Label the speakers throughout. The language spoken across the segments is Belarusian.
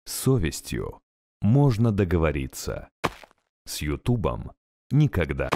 Speaker 1: С совестью можно договориться. С Ютубом никогда.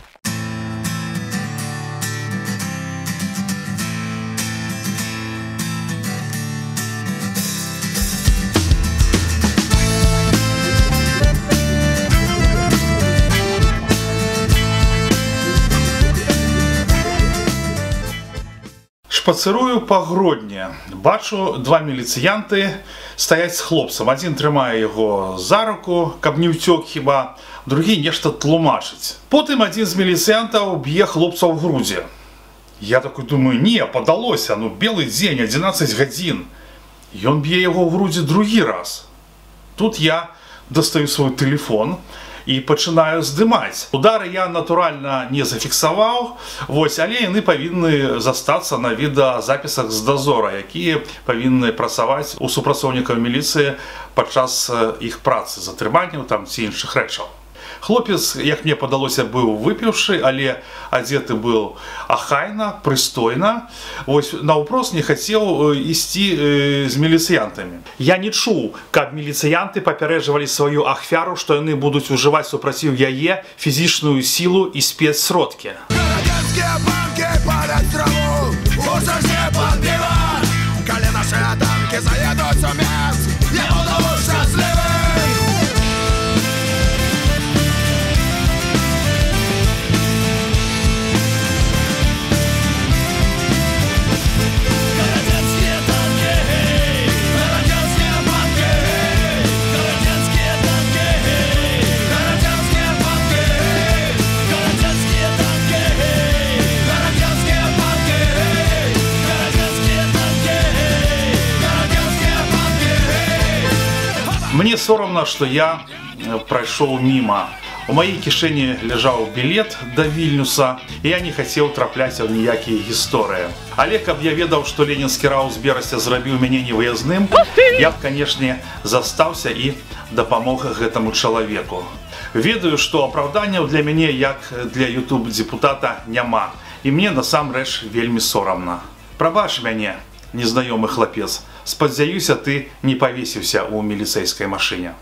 Speaker 2: Шпацырую па Гродні. Бачу, два міліцыянты стаяць з хлопцам. Адзін трымае яго за руку, каб не ўцёк хіба, другі нешта тлумачыць. Потым адзін з міліцыянтаў б'е хлопца ў грудзі. Я такой думаю, не, падалося, ну белы дзень, 11 гадзін. Ён б'е яго ў грудзі другі раз. Тут я дастаю свой тэлефон і пачынаю здымаць. Удары я, натуральна, не зафіксаваў, але яны павінны застацца на відэазапісах з дазора, якія павінны працаваць у супрацоўнікаў міліцыі падчас іх працы, затрыманняў там ці іншых рэчаў. Хлопец, як мне падалося, быў выпіўшы, але адзеты быў ахайна, прыстойна. Наўпрост не хацеў ісці з міліцыянтамі. Я не чуў, каб міліцыянты папярэджвалі сваю ахвяру, што яны будуць ужываць супраціў яе фізічную сілу і спецсродкі. Калі нашы танкі заедуць у Мінск, я буду шчаслівы. Мне соромно, што я прайшоў міма. У маёй кішэні ляжаў білет да Вільнюса, і я не хацеў трапляць у ніякія гісторыі. Але каб я ведаў, што ленінскі раус Берасця зрабіў мяне невыязным, я б, канешне, застаўся і дапамог гэтаму чалавеку. Ведаю, што апраўданняў для мяне, як для ютуб-дзепутата, няма. І мне насамрэч вельмі сорамна. Прабач мяне, незнаёмы хлапец. Спадзяюся, ты не павесіўся ў міліцэйскай машыне.